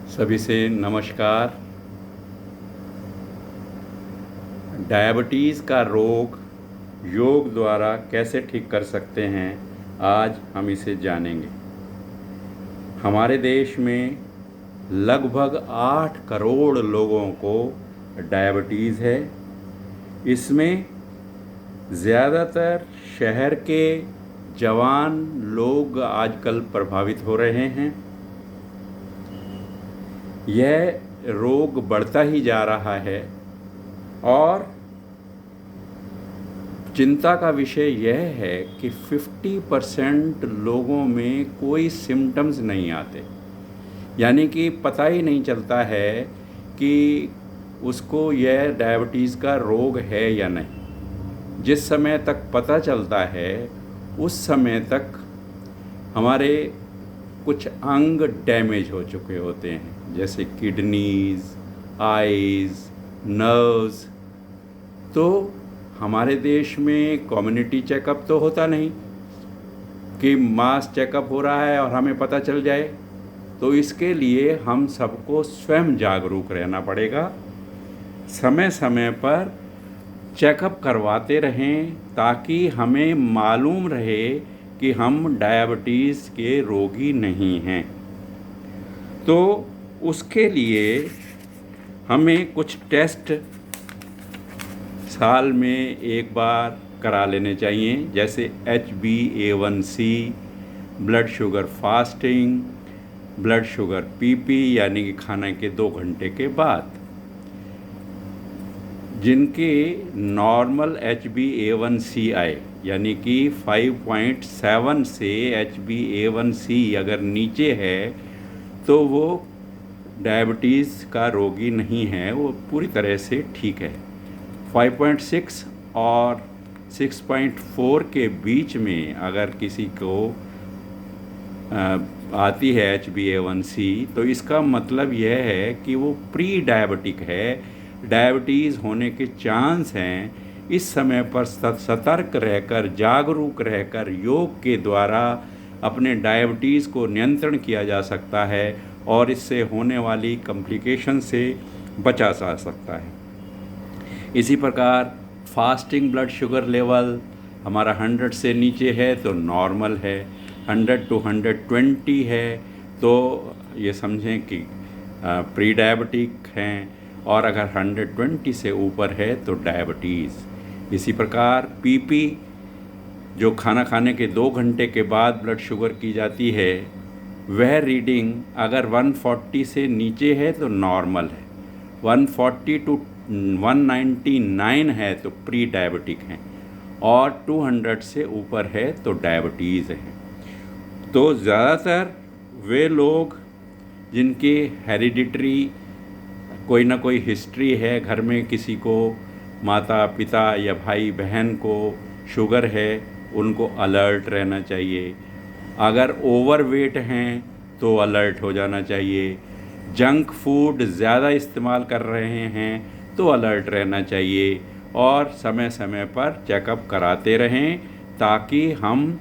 सभी से नमस्कार। डायबिटीज़ का रोग योग द्वारा कैसे ठीक कर सकते हैं, आज हम इसे जानेंगे। हमारे देश में लगभग 8 करोड़ लोगों को डायबिटीज़ है। इसमें ज़्यादातर शहर के जवान लोग आजकल प्रभावित हो रहे हैं। यह रोग बढ़ता ही जा रहा है और चिंता का विषय यह है कि 50% लोगों में कोई सिम्टम्स नहीं आते, यानी कि पता ही नहीं चलता है कि उसको यह डायबिटीज़ का रोग है या नहीं। जिस समय तक पता चलता है उस समय तक हमारे कुछ अंग डैमेज हो चुके होते हैं, जैसे किडनीज़, आइज़, नर्व्स। तो हमारे देश में कम्युनिटी चेकअप तो होता नहीं कि मास चेकअप हो रहा है और हमें पता चल जाए। तो इसके लिए हम सबको स्वयं जागरूक रहना पड़ेगा। समय समय पर चेकअप करवाते रहें ताकि हमें मालूम रहे कि हम डायबिटीज़ के रोगी नहीं हैं। तो उसके लिए हमें कुछ टेस्ट साल में एक बार करा लेने चाहिए, जैसे HbA1c, blood sugar fasting, blood sugar PP यानी कि खाने के 2 घंटे के बाद। जिनके नॉर्मल HbA1c आए, यानी कि 5.7 से HbA1c अगर नीचे है तो वो डायबिटीज़ का रोगी नहीं है, वो पूरी तरह से ठीक है। 5.6 और 6.4 के बीच में अगर किसी को आती है HbA1c, तो इसका मतलब यह है कि वो प्री डायबिटिक है, डायबिटीज़ होने के चांस हैं। इस समय पर सतर्क रहकर, जागरूक रहकर योग के द्वारा अपने डायबिटीज़ को नियंत्रण किया जा सकता है और इससे होने वाली कॉम्प्लिकेशन से बचा जा सकता है। इसी प्रकार फास्टिंग ब्लड शुगर लेवल हमारा 100 से नीचे है तो नॉर्मल है, 100 to 120 है तो ये समझें कि प्री डायबिटिक हैं, और अगर 120 से ऊपर है तो डायबिटीज़। इसी प्रकार PP जो खाना खाने के 2 घंटे के बाद ब्लड शुगर की जाती है, वह रीडिंग अगर 140 से नीचे है तो नॉर्मल है, 140 to 199 है तो प्री डायबिटिक हैं, और 200 से ऊपर है तो डायबिटीज़ है। तो ज़्यादातर वे लोग जिनके हेरिडिटरी कोई ना कोई हिस्ट्री है, घर में किसी को माता पिता या भाई बहन को शुगर है, उनको अलर्ट रहना चाहिए। अगर ओवरवेट हैं तो अलर्ट हो जाना चाहिए। जंक फूड ज़्यादा इस्तेमाल कर रहे हैं तो अलर्ट रहना चाहिए, और समय समय पर चेकअप कराते रहें ताकि हम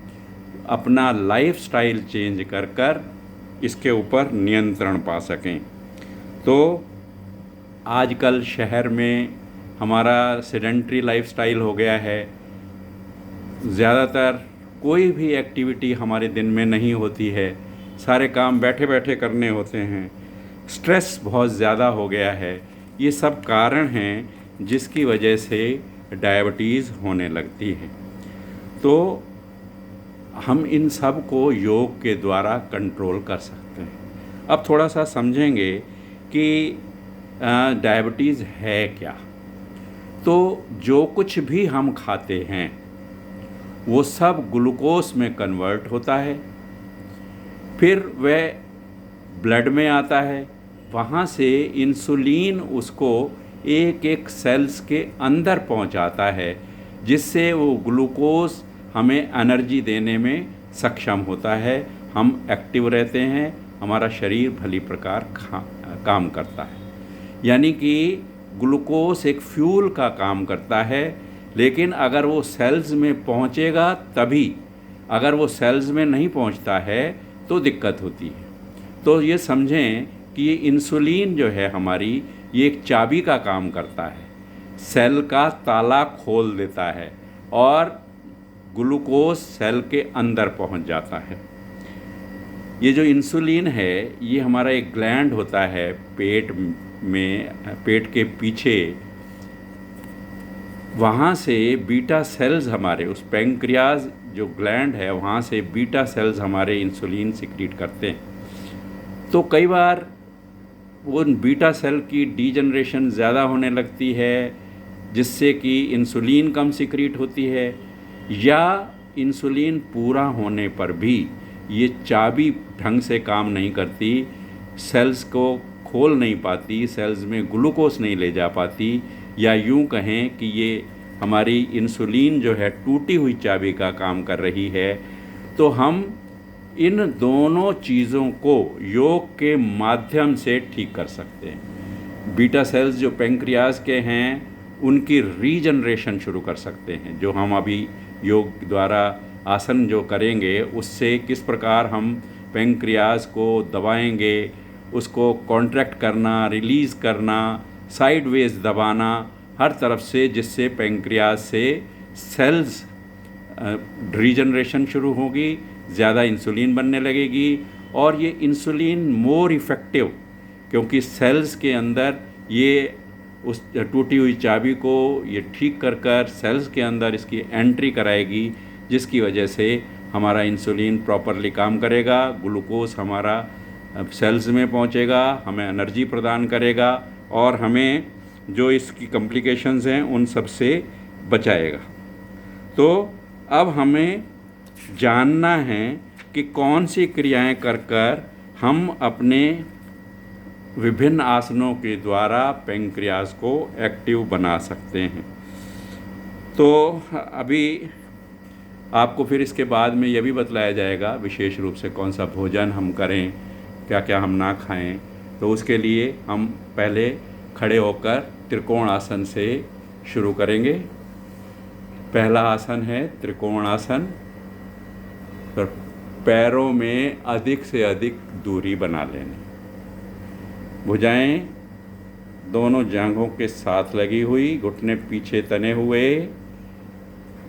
अपना लाइफस्टाइल चेंज कर इसके ऊपर नियंत्रण पा सकें। तो आजकल शहर में हमारा सेडेंट्री लाइफस्टाइल हो गया है, ज़्यादातर कोई भी एक्टिविटी हमारे दिन में नहीं होती है, सारे काम बैठे बैठे करने होते हैं, स्ट्रेस बहुत ज़्यादा हो गया है। ये सब कारण हैं जिसकी वजह से डायबिटीज़ होने लगती है। तो हम इन सब को योग के द्वारा कंट्रोल कर सकते हैं। अब थोड़ा सा समझेंगे कि डायबिटीज़ है क्या। तो जो कुछ भी हम खाते हैं वो सब ग्लूकोज में कन्वर्ट होता है, फिर वह ब्लड में आता है, वहाँ से इंसुलिन उसको एक एक सेल्स के अंदर पहुँचाता है, जिससे वो ग्लूकोज हमें एनर्जी देने में सक्षम होता है। हम एक्टिव रहते हैं, हमारा शरीर भली प्रकार काम करता है। यानी कि ग्लूकोज एक फ्यूल का काम करता है, लेकिन अगर वो सेल्स में पहुँचेगा तभी, अगर वो सेल्स में नहीं पहुँचता है तो दिक्कत होती है। तो ये समझें कि ये इंसुलिन जो है हमारी, ये एक चाबी का काम करता है, सेल का ताला खोल देता है और ग्लूकोज सेल के अंदर पहुंच जाता है। ये जो इंसुलिन है ये हमारा एक ग्लैंड होता है पेट में, पेट के पीछे, वहाँ से बीटा सेल्स हमारे, उस पैंक्रियाज जो ग्लैंड है वहाँ से बीटा सेल्स हमारे इंसुलिन सिक्रीट करते हैं। तो कई बार वो बीटा सेल की डीजनरेशन ज़्यादा होने लगती है जिससे कि इंसुलिन कम सिक्रीट होती है, या इंसुलिन पूरा होने पर भी ये चाबी ढंग से काम नहीं करती, सेल्स को खोल नहीं पाती, सेल्स में ग्लूकोज नहीं ले जा पाती, या यूं कहें कि ये हमारी इंसुलिन जो है टूटी हुई चाबी का काम कर रही है। तो हम इन दोनों चीज़ों को योग के माध्यम से ठीक कर सकते हैं। बीटा सेल्स जो पैंक्रियाज के हैं उनकी रीजनरेशन शुरू कर सकते हैं, जो हम अभी योग द्वारा आसन जो करेंगे उससे किस प्रकार हम पैंक्रियाज को दबाएंगे, उसको कॉन्ट्रैक्ट करना, रिलीज़ करना, साइडवेज दबाना हर तरफ से, जिससे पैंक्रियाज से सेल्स रीजनरेशन शुरू होगी, ज़्यादा इंसुलिन बनने लगेगी और ये इंसुलिन मोर इफ़ेक्टिव, क्योंकि सेल्स के अंदर ये उस टूटी हुई चाबी को ये ठीक कर कर सेल्स के अंदर इसकी एंट्री कराएगी, जिसकी वजह से हमारा इंसुलिन प्रॉपरली काम करेगा, ग्लूकोज हमारा सेल्स में पहुंचेगा, हमें एनर्जी प्रदान करेगा और हमें जो इसकी कॉम्प्लिकेशंस हैं उन सब से बचाएगा। तो अब हमें जानना है कि कौन सी क्रियाएं कर कर हम अपने विभिन्न आसनों के द्वारा पैंक्रियाज को एक्टिव बना सकते हैं। तो अभी आपको फिर इसके बाद में यह भी बतलाया जाएगा विशेष रूप से कौन सा भोजन हम करें, क्या क्या हम ना खाएं। तो उसके लिए हम पहले खड़े होकर त्रिकोण आसन से शुरू करेंगे। पहला आसन है त्रिकोण आसन। तो पैरों में अधिक से अधिक दूरी बना लेनी, भुजाएं दोनों जांघों के साथ लगी हुई, घुटने पीछे तने हुए,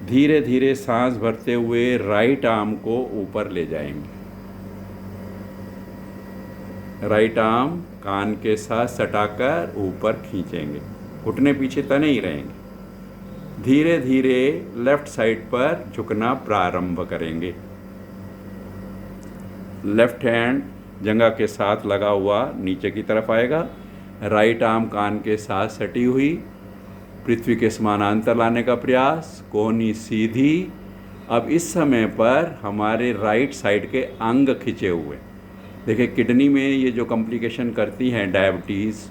धीरे धीरे सांस भरते हुए राइट आर्म को ऊपर ले जाएंगे। राइट आर्म कान के साथ सटाकर ऊपर खींचेंगे, घुटने पीछे तने ही रहेंगे। धीरे धीरे लेफ्ट साइड पर झुकना प्रारंभ करेंगे। लेफ्ट हैंड जंघा के साथ लगा हुआ नीचे की तरफ आएगा, राइट आर्म कान के साथ सटी हुई, पृथ्वी के समानांतर लाने का प्रयास, कोहनी सीधी। अब इस समय पर हमारे राइट साइड के अंग खिंचे हुए, देखिए किडनी में ये जो कॉम्प्लिकेशन करती हैं डायबिटीज़,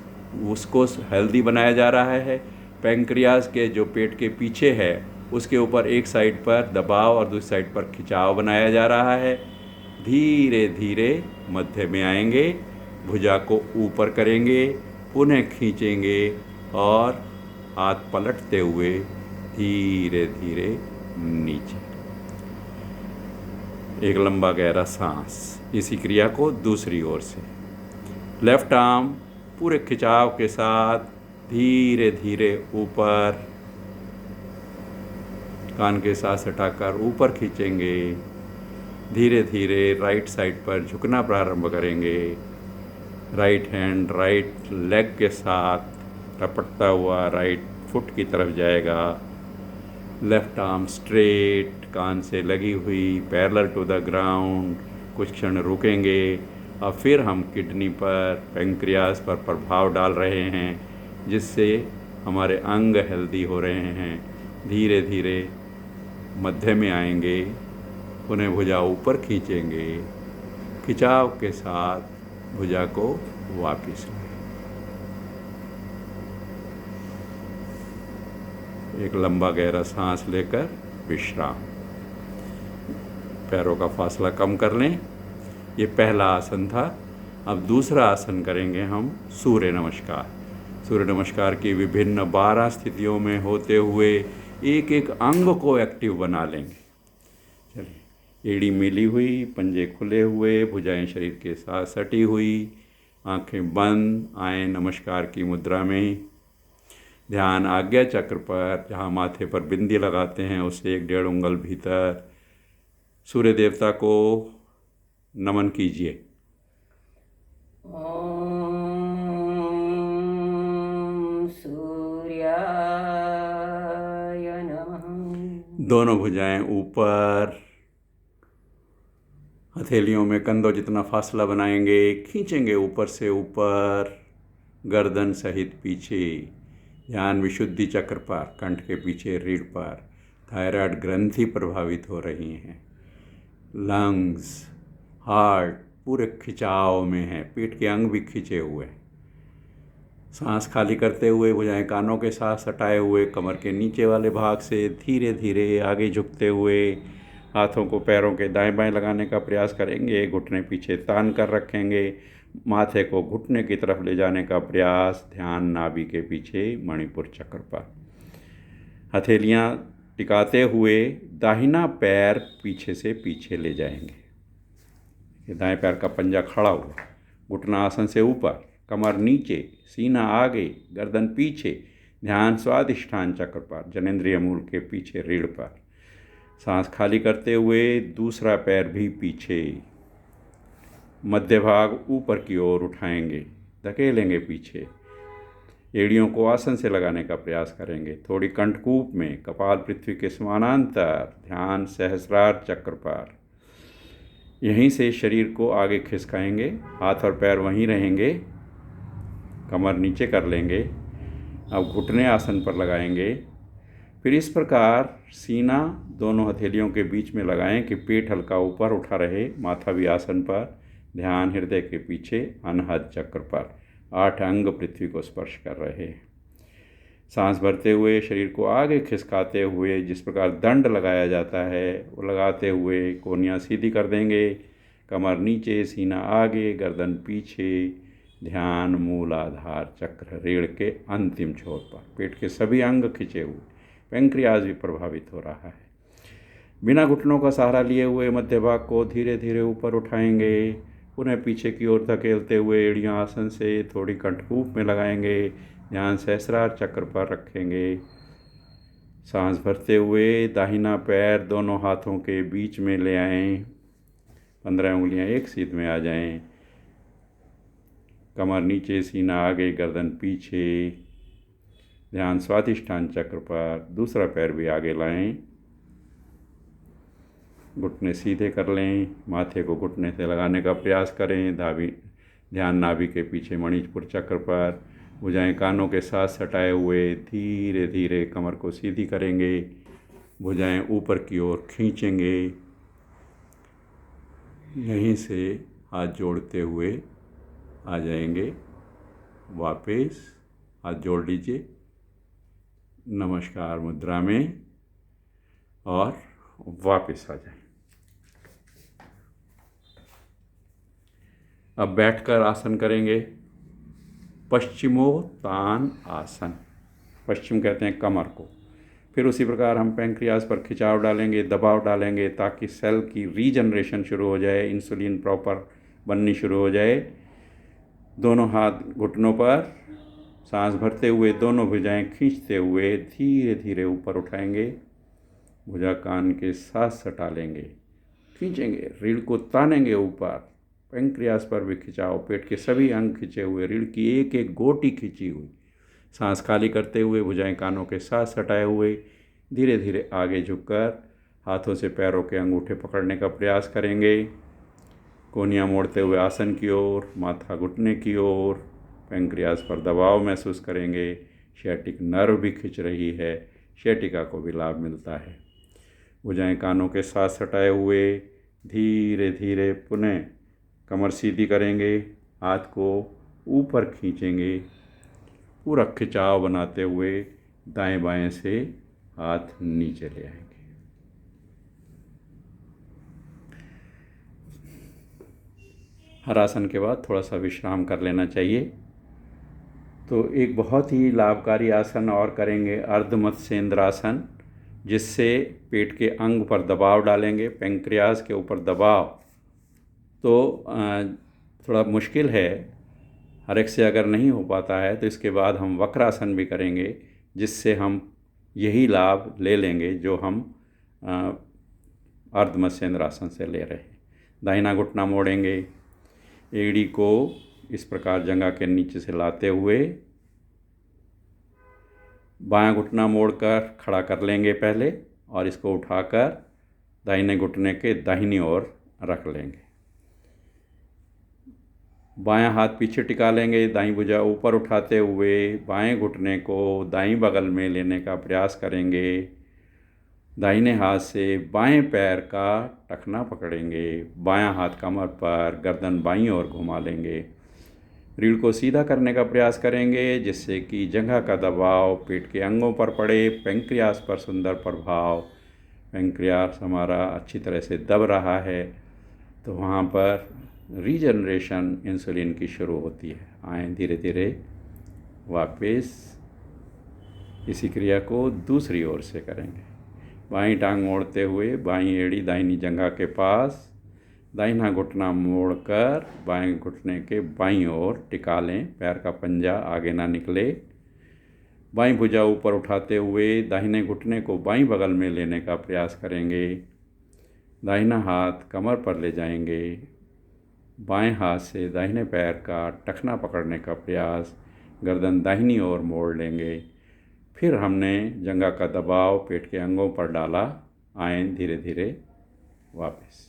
उसको हेल्दी बनाया जा रहा है। पैंक्रियाज के जो पेट के पीछे है उसके ऊपर एक साइड पर दबाव और दूसरी साइड पर खिंचाव बनाया जा रहा है। धीरे धीरे मध्य में आएंगे, भुजा को ऊपर करेंगे, पुनः खींचेंगे और हाथ पलटते हुए धीरे धीरे नीचे। एक लंबा गहरा सांस। इसी क्रिया को दूसरी ओर से, लेफ्ट आर्म पूरे खिंचाव के साथ धीरे धीरे ऊपर, कान के साथ सटाकर ऊपर खींचेंगे। धीरे धीरे राइट साइड पर झुकना प्रारंभ करेंगे। राइट हैंड राइट लेग के साथ रपटता हुआ राइट फुट की तरफ जाएगा। लेफ्ट आर्म स्ट्रेट, कान से लगी हुई, पैरेलल टू द ग्राउंड। कुछ क्षण रुकेंगे और फिर हम किडनी पर, पैंक्रियाज पर प्रभाव डाल रहे हैं, जिससे हमारे अंग हेल्दी हो रहे हैं। धीरे धीरे मध्य में आएंगे, पुनः भुजा ऊपर खींचेंगे, खिंचाव के साथ भुजा को वापस लें। एक लंबा गहरा सांस लेकर विश्राम। पैरों का फासला कम कर लें। ये पहला आसन था। अब दूसरा आसन करेंगे हम सूर्य नमस्कार। सूर्य नमस्कार की विभिन्न 12 स्थितियों में होते हुए एक एक अंग को एक्टिव बना लेंगे। चलिए, एड़ी मिली हुई, पंजे खुले हुए, भुजाएं शरीर के साथ सटी हुई, आंखें बंद, आए नमस्कार की मुद्रा में। ध्यान आज्ञा चक्र पर, जहाँ माथे पर बिंदी लगाते हैं उससे 1-1.5 उंगल भीतर सूर्य देवता को नमन कीजिए। ओम सूर्याय नमः। दोनों भुजाएं ऊपर, हथेलियों में कंधों जितना फासला बनाएंगे, खींचेंगे ऊपर से ऊपर, गर्दन सहित पीछे। ध्यान विशुद्धि चक्र पर, कंठ के पीछे रीढ़ पर। थायराइड ग्रंथि प्रभावित हो रही हैं। लंग्स, हार्ट पूरे खिंचाव में है, पेट के अंग भी खिंचे हुए हैं। सांस खाली करते हुए भुजाएं कानों के साथ सटाए हुए, कमर के नीचे वाले भाग से धीरे धीरे आगे झुकते हुए हाथों को पैरों के दाएं बाएं लगाने का प्रयास करेंगे। घुटने पीछे तान कर रखेंगे, माथे को घुटने की तरफ ले जाने का प्रयास। ध्यान नाभि के पीछे मणिपुर चक्र पर। हथेलियां टिकाते हुए दाहिना पैर पीछे से पीछे ले जाएंगे। दाएं पैर का पंजा खड़ा हुआ, घुटना आसन से ऊपर, कमर नीचे, सीना आगे, गर्दन पीछे। ध्यान स्वादिष्ठान चक्र पर, जनेंद्रिय मूल के पीछे रीढ़ पर। सांस खाली करते हुए दूसरा पैर भी पीछे, मध्य भाग ऊपर की ओर उठाएंगे, धकेलेंगे पीछे। एड़ियों को आसन से लगाने का प्रयास करेंगे। थोड़ी कंठकूप में, कपाल पृथ्वी के समानांतर। ध्यान सहस्रार चक्र पर। यहीं से शरीर को आगे खिसकाएंगे, हाथ और पैर वहीं रहेंगे, कमर नीचे कर लेंगे। अब घुटने आसन पर लगाएंगे। फिर इस प्रकार सीना दोनों हथेलियों के बीच में लगाएं कि पेट हल्का ऊपर उठा रहे, माथा भी आसन पर। ध्यान हृदय के पीछे अनहद चक्र पर। 8 अंग पृथ्वी को स्पर्श कर रहे हैं। सांस भरते हुए शरीर को आगे खिसकाते हुए जिस प्रकार दंड लगाया जाता है वो लगाते हुए कोहनियाँ सीधी कर देंगे, कमर नीचे, सीना आगे, गर्दन पीछे। ध्यान मूलाधार चक्र, रीढ़ के अंतिम छोर पर। पेट के सभी अंग खिंचे हुए, पैंक्रियाज भी प्रभावित हो रहा है। बिना घुटनों का सहारा लिए हुए मध्य भाग को धीरे धीरे ऊपर उठाएंगे, पुनः पीछे की ओर धकेलते हुए एड़ियाँ आसन से थोड़ी कंठकूप में लगाएंगे। ध्यान सहस्रार चक्र पर रखेंगे। सांस भरते हुए दाहिना पैर दोनों हाथों के बीच में ले आएं, 15 उंगलियां एक सीध में आ जाएं। कमर नीचे, सीना आगे, गर्दन पीछे। ध्यान स्वादिष्ठान चक्र पर। दूसरा पैर भी आगे लाएं, घुटने सीधे कर लें, माथे को घुटने से लगाने का प्रयास करें। ध्यान नाभि के पीछे मणिपुर चक्र पर। भुजाएं कानों के साथ सटाए हुए धीरे धीरे कमर को सीधी करेंगे, भुजाएं ऊपर की ओर खींचेंगे। यहीं से हाथ जोड़ते हुए आ जाएंगे वापस। हाथ जोड़ लीजिए नमस्कार मुद्रा में और वापस आ जाएं। अब बैठकर आसन करेंगे, पश्चिमोत्तान आसन। पश्चिम कहते हैं कमर को। फिर उसी प्रकार हम पैंक्रियाज पर खिंचाव डालेंगे, दबाव डालेंगे ताकि सेल की रीजनरेशन शुरू हो जाए, इंसुलिन प्रॉपर बननी शुरू हो जाए। दोनों हाथ घुटनों पर, सांस भरते हुए दोनों भुजाएं खींचते हुए धीरे धीरे ऊपर उठाएंगे। भुजा कान के साथ सटा लेंगे, खींचेंगे, रीढ़ को तानेंगे ऊपर। पैंक्रियाज पर भी खिंचाव, पेट के सभी अंग खिंचे हुए, रीढ़ की एक एक गोटी खिंची हुई। सांस खाली करते हुए भुजाएं कानों के साथ सटाए हुए धीरे धीरे आगे झुककर हाथों से पैरों के अंगूठे पकड़ने का प्रयास करेंगे। कोहनियाँ मोड़ते हुए आसन की ओर, माथा घुटने की ओर। पैंक्रियाज पर दबाव महसूस करेंगे। शैटिक नर्व भी खिंच रही है, शैटिका को भी लाभ मिलता है। भुजाएं कानों के साथ सटाए हुए धीरे धीरे पुनः कमर सीधी करेंगे, हाथ को ऊपर खींचेंगे, पूरा खिंचाव बनाते हुए दाएं बाएं से हाथ नीचे ले आएंगे। हर आसन के बाद थोड़ा सा विश्राम कर लेना चाहिए। तो एक बहुत ही लाभकारी आसन और करेंगे, अर्धमत्स्येंद्रासन, जिससे पेट के अंग पर दबाव डालेंगे, पैंक्रियाज के ऊपर दबाव। तो थोड़ा मुश्किल है, हर एक से अगर नहीं हो पाता है तो इसके बाद हम वक्रासन भी करेंगे, जिससे हम यही लाभ ले लेंगे जो हम अर्ध मत्स्येंद्रासन से ले रहे हैं। दाहिना घुटना मोड़ेंगे, एड़ी को इस प्रकार जंघा के नीचे से लाते हुए बायां घुटना मोड़कर खड़ा कर लेंगे पहले, और इसको उठाकर दाहिने घुटने के दाहिनी ओर रख लेंगे। बायां हाथ पीछे टिका लेंगे, दाईं भुजा ऊपर उठाते हुए बाएं घुटने को दाईं बगल में लेने का प्रयास करेंगे। दाहिने हाथ से बाएं पैर का टखना पकड़ेंगे, बायां हाथ कमर पर, गर्दन बाईं ओर घुमा लेंगे। रीढ़ को सीधा करने का प्रयास करेंगे, जिससे कि जंघा का दबाव पेट के अंगों पर पड़े, पेंक्रियास पर सुंदर प्रभाव। पेंक्रियास हमारा अच्छी तरह से दब रहा है, तो वहाँ पर रीजनरेशन इंसुलिन की शुरू होती है। आएँ धीरे धीरे वापस इसी क्रिया को दूसरी ओर से करेंगे। बाईं टांग मोड़ते हुए बाईं एड़ी दाहिनी जंघा के पास, दाहिना घुटना मोड़कर बाएं घुटने के बाईं ओर टिका लें, पैर का पंजा आगे ना निकले। बाईं भुजा ऊपर उठाते हुए दाहिने घुटने को बाईं बगल में लेने का प्रयास करेंगे। दाहिना हाथ कमर पर ले जाएंगे, बाएं हाथ से दाहिने पैर का टखना पकड़ने का प्रयास, गर्दन दाहिनी ओर मोड़ लेंगे। फिर हमने जंघा का दबाव पेट के अंगों पर डाला। आएँ धीरे धीरे वापस।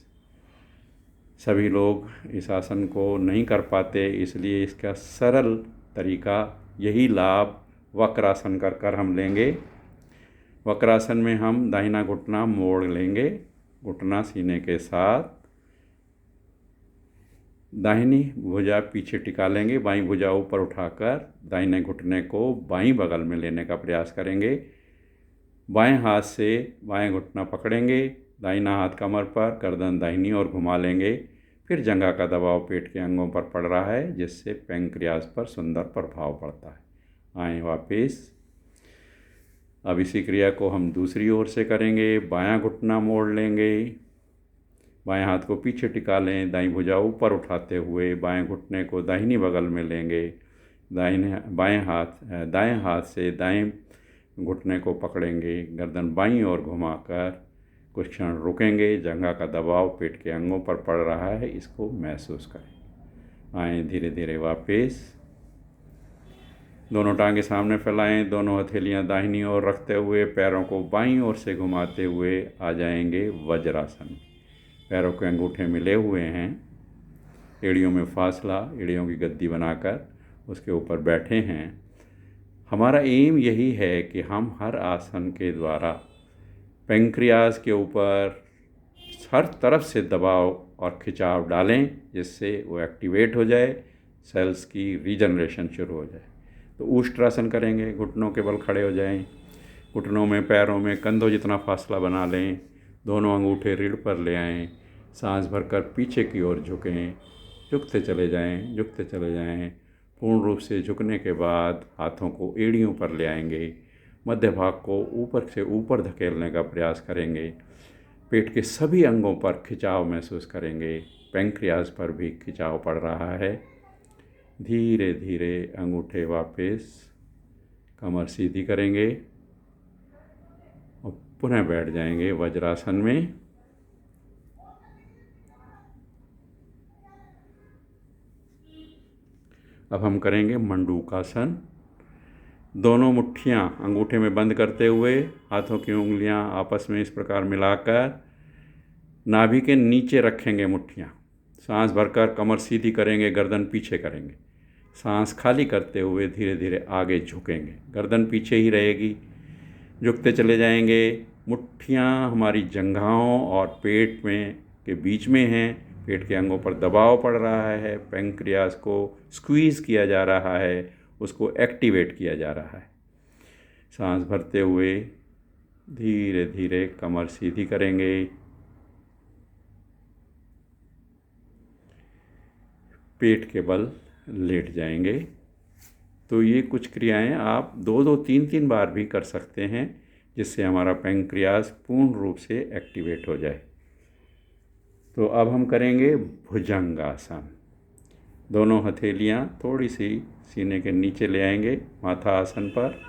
सभी लोग इस आसन को नहीं कर पाते, इसलिए इसका सरल तरीका यही लाभ वक्रासन कर कर हम लेंगे। वक्रासन में हम दाहिना घुटना मोड़ लेंगे, घुटना सीने के साथ, दाहिनी भुजा पीछे टिका लेंगे, बाईं भुजा ऊपर उठाकर दाहिने घुटने को बाईं बगल में लेने का प्रयास करेंगे। बाएं हाथ से बाएं घुटना पकड़ेंगे, दाहिना हाथ कमर पर, गर्दन दाहिनी ओर घुमा लेंगे। फिर जंघा का दबाव पेट के अंगों पर पड़ रहा है, जिससे पेंक्रियास पर सुंदर प्रभाव पड़ता है। आएँ वापस। अब इसी क्रिया को हम दूसरी ओर से करेंगे। बायां घुटना मोड़ लेंगे, बाएं हाथ को पीछे टिका लें, दाईं भुजा ऊपर उठाते हुए बाएं घुटने को दाहिनी बगल में लेंगे। दाएं हाथ से दाएं घुटने को पकड़ेंगे, गर्दन बाईं ओर घुमाकर कुछ क्षण रुकेंगे। जंघा का दबाव पेट के अंगों पर पड़ रहा है, इसको महसूस करें। आएँ धीरे धीरे वापस। दोनों टांगे सामने फैलाएं, दोनों हथेलियां दाहिनी ओर रखते हुए पैरों को बाईं ओर से घुमाते हुए आ जाएंगे वज्रासन। पैरों के अंगूठे मिले हुए हैं, एड़ियों में फासला, एड़ियों की गद्दी बनाकर उसके ऊपर बैठे हैं। हमारा एम यही है कि हम हर आसन के द्वारा पेंक्रियास के ऊपर हर तरफ से दबाव और खिंचाव डालें, जिससे वो एक्टिवेट हो जाए, सेल्स की रीजनरेशन शुरू हो जाए। तो ऊष्ट्रासन करेंगे, घुटनों के बल खड़े हो जाएं, घुटनों में पैरों में कंधों जितना फासला बना लें, दोनों अंगूठे रीढ़ पर ले आएं, सांस भरकर पीछे की ओर झुकें, झुकते चले जाएं, झुकते चले जाएं। पूर्ण रूप से झुकने के बाद हाथों को एड़ियों पर ले आएंगे, मध्य भाग को ऊपर से ऊपर धकेलने का प्रयास करेंगे। पेट के सभी अंगों पर खिंचाव महसूस करेंगे, पेंक्रियास पर भी खिंचाव पड़ रहा है। धीरे धीरे अंगूठे वापस, कमर सीधी करेंगे और पुनः बैठ जाएंगे वज्रासन में। अब हम करेंगे मंडूकासन। दोनों मुट्ठियाँ अंगूठे में बंद करते हुए हाथों की उंगलियां आपस में इस प्रकार मिलाकर नाभि के नीचे रखेंगे मुट्ठियाँ। सांस भरकर कमर सीधी करेंगे, गर्दन पीछे करेंगे। सांस खाली करते हुए धीरे धीरे आगे झुकेंगे, गर्दन पीछे ही रहेगी, झुकते चले जाएंगे। मुट्ठियाँ हमारी जंघाओं और पेट में के बीच में हैं, पेट के अंगों पर दबाव पड़ रहा है, पेंक्रियास को स्क्वीज़ किया जा रहा है, उसको एक्टिवेट किया जा रहा है। सांस भरते हुए धीरे धीरे कमर सीधी करेंगे, पेट के बल लेट जाएंगे। तो ये कुछ क्रियाएं आप 2-2, 3-3 बार भी कर सकते हैं, जिससे हमारा पेंक्रियास पूर्ण रूप से एक्टिवेट हो जाए। तो अब हम करेंगे भुजंगासन। दोनों हथेलियाँ थोड़ी सी सीने के नीचे ले आएंगे, माथा आसन पर।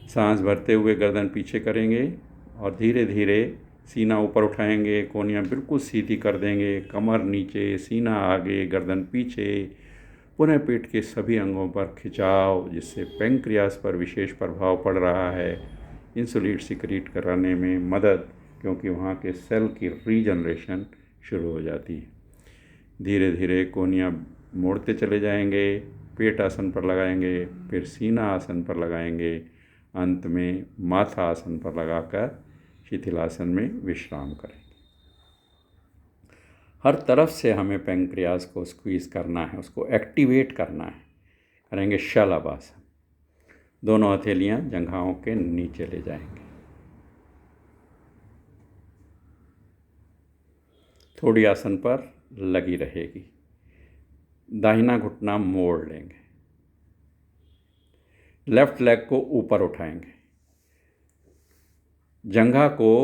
सांस भरते हुए गर्दन पीछे करेंगे और धीरे धीरे सीना ऊपर उठाएंगे, कोहनियाँ बिल्कुल सीधी कर देंगे, कमर नीचे, सीना आगे, गर्दन पीछे। पुनः पेट के सभी अंगों पर खिंचाव, जिससे पैंक्रियास पर विशेष प्रभाव पड़ रहा है, इंसुलिन सिक्रीट कराने में मदद, क्योंकि वहाँ के सेल की रीजनरेशन शुरू हो जाती है। धीरे धीरे कोहनियाँ मोड़ते चले जाएंगे, पेट आसन पर लगाएंगे, फिर सीना आसन पर लगाएंगे, अंत में माथा आसन पर लगाकर शिथिलासन में विश्राम करेंगे। हर तरफ से हमें पैंक्रियास को स्क्वीज करना है, उसको एक्टिवेट करना है। करेंगे शलभासन। दोनों हथेलियाँ जंघाओं के नीचे ले जाएंगे। थोड़ी आसन पर लगी रहेगी। दाहिना घुटना मोड़ लेंगे, लेफ्ट लेग को ऊपर उठाएंगे, जंघा को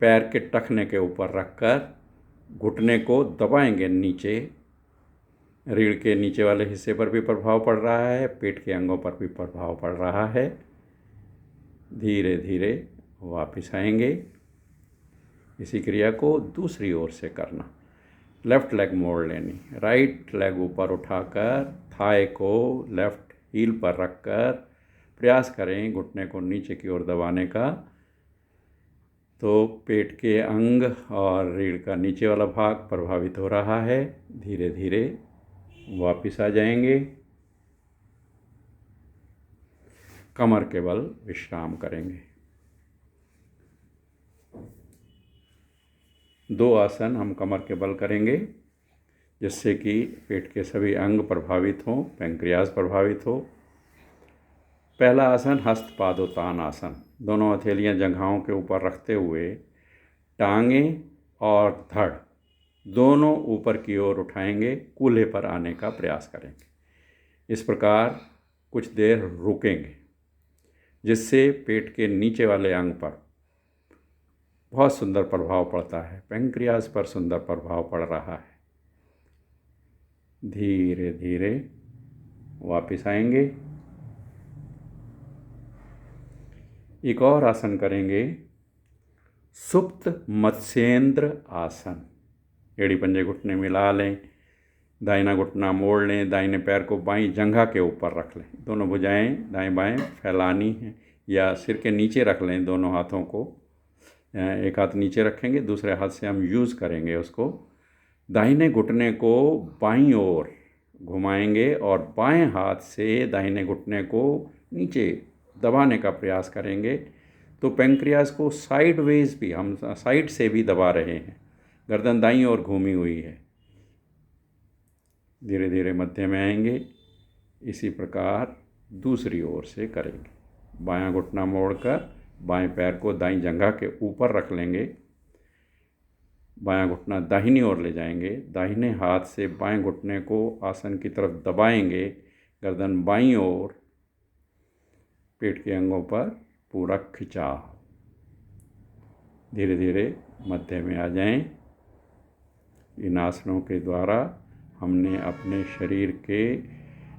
पैर के टखने के ऊपर रखकर घुटने को दबाएंगे नीचे। रीढ़ के नीचे वाले हिस्से पर भी प्रभाव पड़ रहा है, पेट के अंगों पर भी प्रभाव पड़ रहा है। धीरे धीरे वापस आएंगे। इसी क्रिया को दूसरी ओर से करना। लेफ़्ट लेग मोड़ लेनी, राइट लेग ऊपर उठाकर थाई को लेफ़्ट हील पर रखकर प्रयास करें घुटने को नीचे की ओर दबाने का। तो पेट के अंग और रीढ़ का नीचे वाला भाग प्रभावित हो रहा है। धीरे धीरे वापस आ जाएंगे। कमर के बल विश्राम करेंगे। 2 आसन हम कमर के बल करेंगे, जिससे कि पेट के सभी अंग प्रभावित हों, पैंक्रियास प्रभावित हो। पहला आसन हस्तपादोत्तान आसन। दोनों हथेलियां जंघाओं के ऊपर रखते हुए टांगें और धड़ दोनों ऊपर की ओर उठाएंगे, कूल्हे पर आने का प्रयास करेंगे। इस प्रकार कुछ देर रुकेंगे, जिससे पेट के नीचे वाले अंग पर बहुत सुंदर प्रभाव पड़ता है, पैंक्रियास पर सुंदर प्रभाव पड़ रहा है। धीरे धीरे वापस आएंगे। एक और आसन करेंगे, सुप्त मत्स्येंद्र आसन। एड़ी पंजे घुटने मिला लें, दाहिना घुटना मोड़ लें, दाहिने पैर को बाईं जंघा के ऊपर रख लें। दोनों भुजाएं दाएं बाएं फैलानी है या सिर के नीचे रख लें। दोनों हाथों को, एक हाथ नीचे रखेंगे, दूसरे हाथ से हम यूज़ करेंगे उसको। दाहिने घुटने को बाईं ओर घुमाएंगे और बाएं हाथ से दाहिने घुटने को नीचे दबाने का प्रयास करेंगे। तो पैंक्रियास को साइडवेज भी, हम साइड से भी दबा रहे हैं। गर्दन दाईं ओर घूमी हुई है। धीरे धीरे मध्य में आएंगे। इसी प्रकार दूसरी ओर से करेंगे। बायां घुटना मोड़कर बाएं पैर को दाईं जंघा के ऊपर रख लेंगे। बायां घुटना दाहिनी ओर ले जाएंगे। दाहिने हाथ से बाएं घुटने को आसन की तरफ दबाएंगे। गर्दन बाईं ओर, पेट के अंगों पर पूरा खिंचाव। धीरे धीरे मध्य में आ जाएं। इन आसनों के द्वारा हमने अपने शरीर के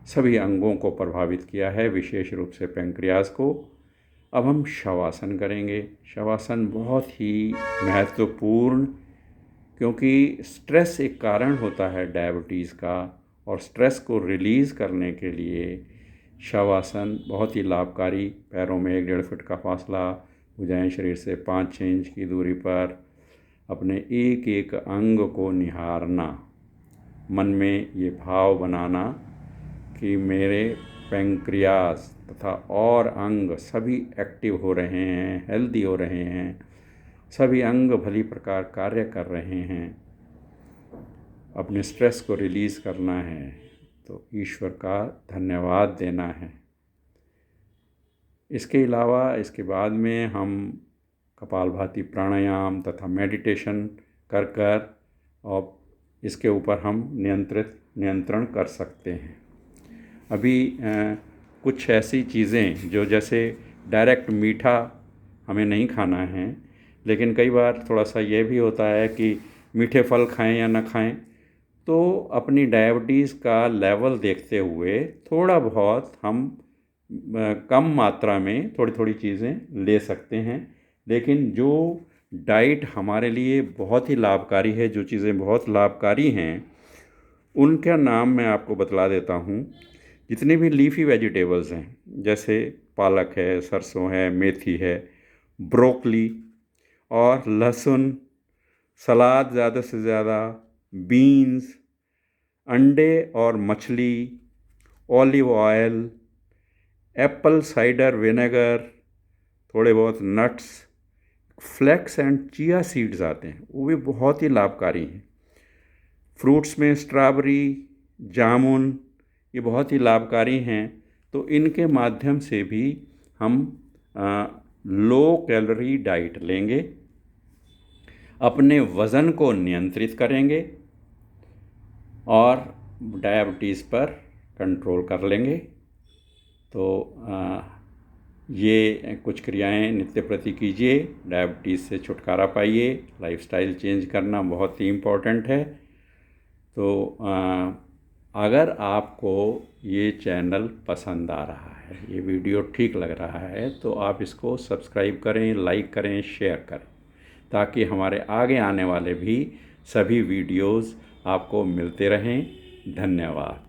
सभी अंगों को प्रभावित किया है, विशेष रूप से पैंक्रियास को। अब हम शवासन करेंगे। शवासन बहुत ही महत्वपूर्ण, क्योंकि स्ट्रेस एक कारण होता है डायबिटीज़ का, और स्ट्रेस को रिलीज़ करने के लिए शवासन बहुत ही लाभकारी। पैरों में 1-1.5 फीट का फासला, भुजाएं शरीर से 5-6 इंच की दूरी पर, अपने एक एक अंग को निहारना, मन में ये भाव बनाना कि मेरे पैंक्रियास तथा और अंग सभी एक्टिव हो रहे हैं, हेल्दी हो रहे हैं, सभी अंग भली प्रकार कार्य कर रहे हैं। अपने स्ट्रेस को रिलीज़ करना है तो ईश्वर का धन्यवाद देना है। इसके अलावा इसके बाद में हम कपालभाति प्राणायाम तथा मेडिटेशन कर कर और इसके ऊपर हम नियंत्रण कर सकते हैं। अभी कुछ ऐसी चीज़ें जो जैसे डायरेक्ट मीठा हमें नहीं खाना है, लेकिन कई बार थोड़ा सा ये भी होता है कि मीठे फल खाएं या ना खाएं, तो अपनी डायबिटीज़ का लेवल देखते हुए थोड़ा बहुत हम कम मात्रा में थोड़ी थोड़ी चीज़ें ले सकते हैं। लेकिन जो डाइट हमारे लिए बहुत ही लाभकारी है, जो चीज़ें बहुत लाभकारी हैं, उनका नाम मैं आपको बतला देता हूँ। जितने भी लीफी वेजिटेबल्स हैं, जैसे पालक है, सरसों है, मेथी है, ब्रोकली और लहसुन, सलाद ज़्यादा से ज़्यादा, बीन्स, अंडे और मछली, olive oil, apple cider vinegar, थोड़े बहुत nuts, flax and chia seeds आते हैं, वो भी बहुत ही लाभकारी हैं। फ्रूट्स में स्ट्रॉबेरी, जामुन, ये बहुत ही लाभकारी हैं। तो इनके माध्यम से भी हम लो कैलोरी डाइट लेंगे, अपने वज़न को नियंत्रित करेंगे और डायबिटीज़ पर कंट्रोल कर लेंगे। तो ये कुछ क्रियाएं नित्य प्रति कीजिए, डायबिटीज़ से छुटकारा पाइए। लाइफस्टाइल चेंज करना बहुत ही इम्पोर्टेंट है। तो अगर आपको ये चैनल पसंद आ रहा है, ये वीडियो ठीक लग रहा है, तो आप इसको सब्सक्राइब करें, लाइक करें, शेयर करें, ताकि हमारे आगे आने वाले भी सभी वीडियोस आपको मिलते रहें। धन्यवाद।